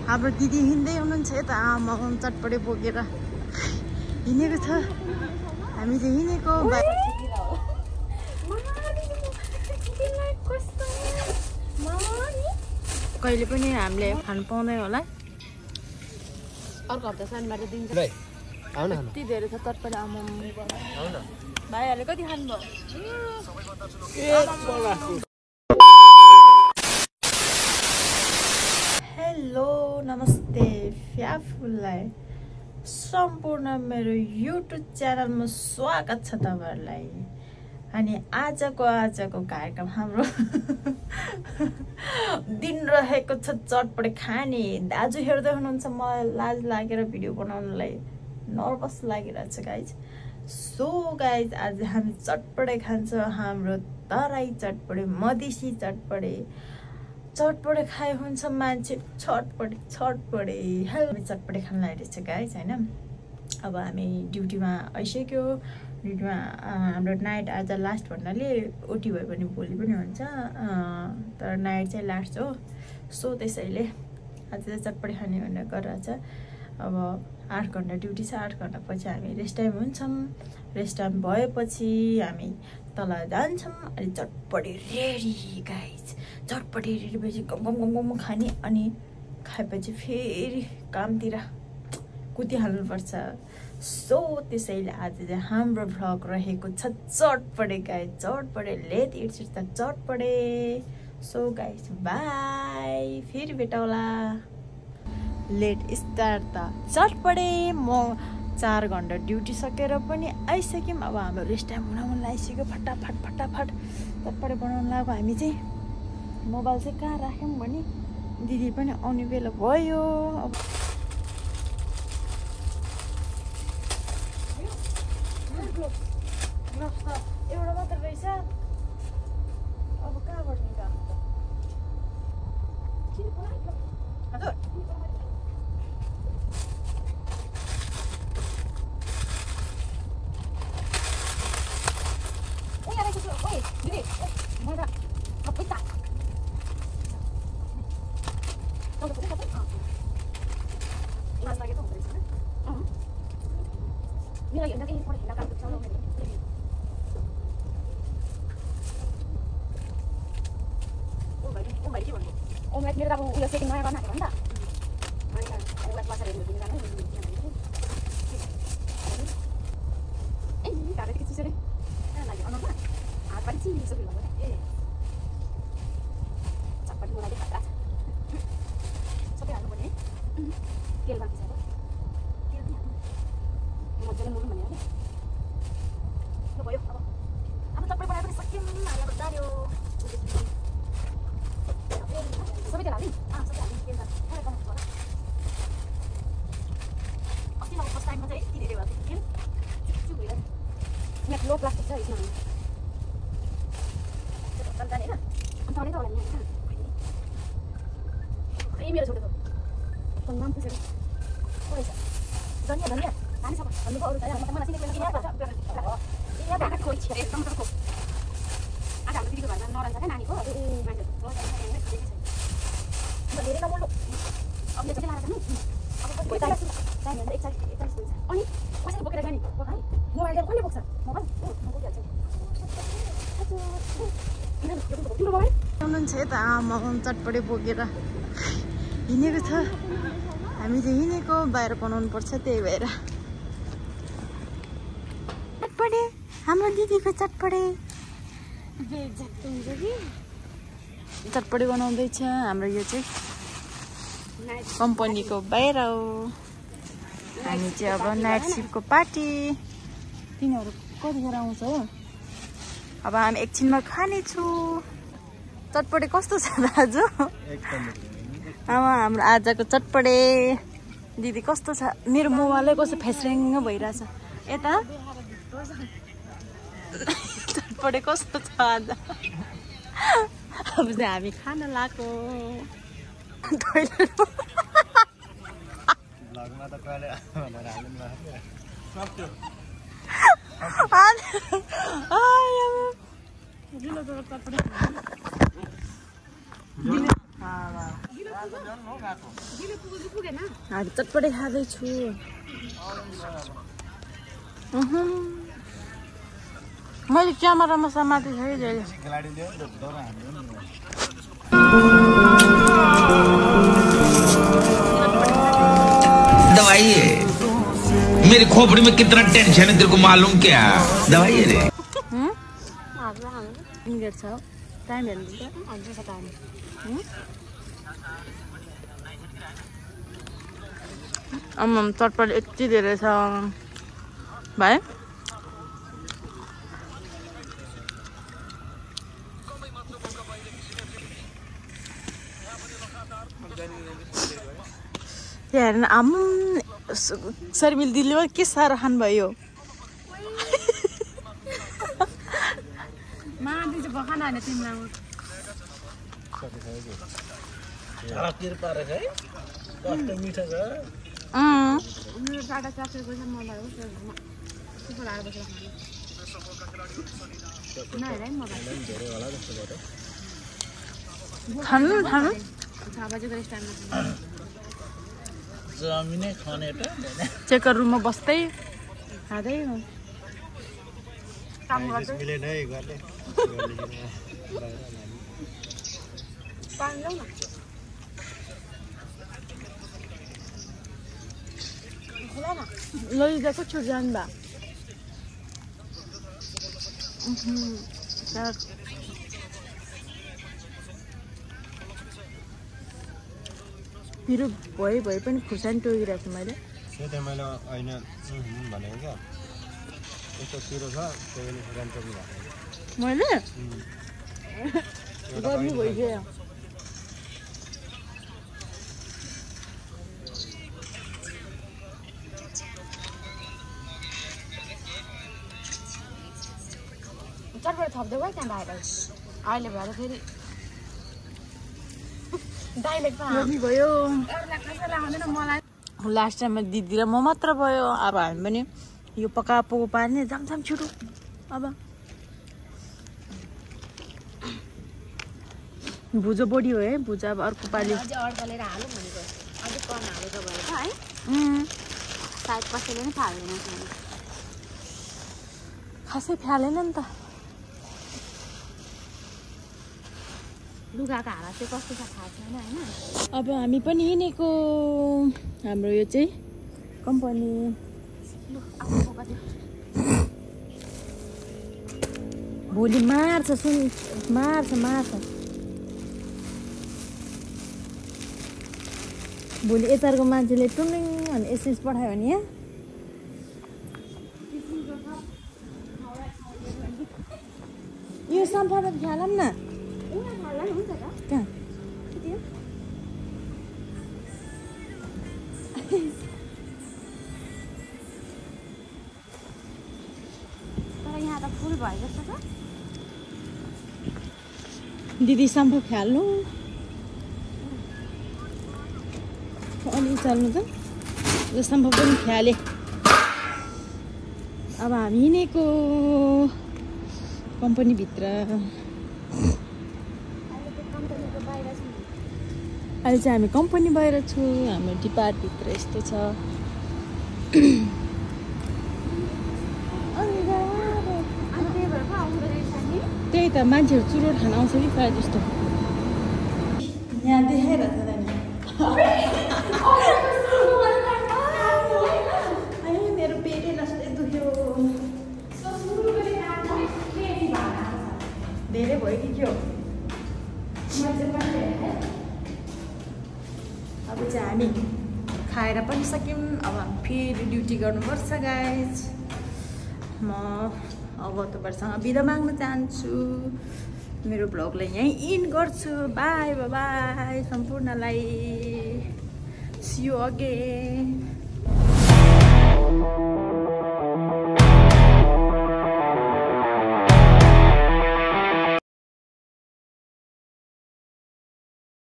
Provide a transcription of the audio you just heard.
हाम्रो दिदी हिँड्दै हुनुहुन्छ यता आमा चटपटे बोकेर हिँडेको छ। हामीले हिँडेको कहिले पनि हामीले खानु पाउँदैन होला। अर्को हप्ता शनिबार दिन्छ। यति धेरै छ चटपटे आमा। भाइहरूले कति खानुभयो? हेलो नमस्ते फ्याफुलाई सम्पूर्ण मेरो युट्युब च्यानलमा स्वागत छ तपाईहरुलाई। अनि आजको कार्यक्रम हाम्रो दिन रहेको छ चटपटे खाने। दाजु हेर्दै हुनुहुन्छ, मलाई लाज लागेर भिडियो बनाउनलाई नर्भस लागिरहेछ गाइज। सो गाइज आज हामी चटपटे खान्छौँ। हाम्रो तराई चटपटे, मधेसी चटपटे खाए हुन्छ मान्छे छटपटे। हामी चटपटे खान लागिरहेछ गाइज हैन। अब हामी ड्युटीमा आइसक्यो। ड्युटीमा हाम्रो नाइट आज लास्ट भन्नाले ओटी भयो भने भोलि पनि हुन्छ, तर नाइट चाहिँ लास्ट हो। सो त्यसैले आज चाहिँ चटपटे खाने भनेर गरिरहेछ। अब 8 घन्टा ड्युटी छ। 8 घन्टा पछि हामी रेस्ट टाइम हुन्छौँ। रेस्ट टाइम भएपछि हामी तल जान्छौँ। अनि चटपटे रेडी गाइज। चटपटे रेडी भएपछि गम खाने। अनि खाएपछि फेरि कामतिर कुदिहाल्नुपर्छ। सो त्यसैले आज चाहिँ हाम्रो भ्लग रहेको छ चटपटे गाइज। चटपटे लेट इट्स द चटपटे। सो गाइज बाई, फेरि भेटौँला। लेट स्टार्ट त चटपटे। म 4 घन्टा ड्युटी सकेर पनि आइसक्यौँ। अब हाम्रो रेस्ट टाइम हुन लागिसक्यो। फटाफट चटपटे बनाउन लाग्यो। हामी चाहिँ मोबाइल चाहिँ कहाँ राख्यौँ भने दिदी पनि आउने बेला भयो। अब एउटा मात्र रहेछ। अब कहाँबाट निकाल्नु त? हजुर मेरो अब उयो सेटिङ नयाँ गर्न आएको लो प्लास्टिक छ यसमा। मेरो छोटो नाम पुछेको धनिया पानी छ भन्नुको अरू छैन। मलाई सिनेको यहाँ खोइ छ एकदम टको। आज हाम्रो दिदीको घरमा नरन्छ क्या नानीको मान्छे धेरै नबोल्नु। अब यो चाहिँ लाएर जानु। अब चाहिन्छ 41 हुन्छ। अनि कसरी बोकेर जाने? मोबाइल कसले बोक्छ? मोबाइल हुनुहुन्छ यता आमा चटपटे बोकेर हिँडेको छ। हामी चाहिँ हिँडेको बाहिर बनाउनु पर्छ, त्यही भएर चटपटे हाम्रो दिदीको चटपटे बनाउँदैछ। हाम्रो यो चाहिँ कम्पनीको बाहिर हो। हामी चाहिँ अब नाइट सिफ्टको पार्टी। तिनीहरू कतिखेर आउँछ हो? अब हामी एकछिनमा खानेछु। चटपटे कस्तो छ दाजु? आमा हाम्रो आजको चटपटे। दिदी कस्तो छ? मेरो मोबाइलै कस्तो फेस्रेङ्ग भइरहेछ यता। चटपटे कस्तो छ आज? अब चाहिँ हामी खान लाग्यो। हामी चटपटे खाँदैछु। मैले क्यामेरामा समाते छ है जहिले। दवाई है मेरी खोपड़ी में कितना टेंशन है तेरे को मालूम क्या? दवाई है रे। टाइम हेर्नु चटपट यति धेरै छ भाइ। हेर्नु आम्म शर्मिल दिदीले के साह्रो खानुभयो। चेकर रुममा बस्दै खाँदै काम गर्दै लैजाको छु जान्दा मेरो भए पनि खुर्सानी टोकिरहेको छु मैले। मैले होइन भनेको क्या यस्तो पिरो छ त्यही पनि खुर्सानी टोकिरहेको मैले गर्नु भइगयो। चटपट थप्दै गयो त्यहाँ बाहिर अहिले भएर फेरि भयो। लास्ट टाइममा दिदी र म मात्र भयो। अब हामी पनि यो पकाएको पार्ने जाम छिटो। अब भुजो बढी हो है भुजा। अब अर्को पालि खासै फ्यालेन नि त। लुगाको हारा चाहिँ कस्तो छ थाहा छैन होइन। अब हामी पनि हिँडेको हाम्रो यो चाहिँ कम्पनी भोलि मार्छ मार्छ भोलि यताको मान्छेले टुमिङ अनि एसएस पठायो भने यहाँ यो सम्फामा ख्यालौँ न तर यहाँ त फुल भयो जस्तो छ। दिदी सम्फा फ्याल्नु अलि चल्नु त यो सम्फा पनि फ्याले। अब हामी हिँडेको कम्पनीभित्र। अहिले चाहिँ हामी कम्पनी बाहिर छु। हाम्रो डिपार्टभित्र यस्तो छ। त्यही त मान्छेहरू चुरोट खान आउँछ कि प्रायः जस्तो। यहाँ देखाइरहेको मेरो पेटै नस्तै दुख्यो। धेरै भयो कि के हो। अब चाहिँ हामी खाएर पनि सक्यौँ। अब हामी फेरि ड्युटी गर्नुपर्छ गाइज। म अब तपाईँहरूसँग बिदा माग्न चाहन्छु। मेरो ब्लगलाई यहीँ इन्ड गर्छु। बाई बाई सम्पूर्णलाई। See you again.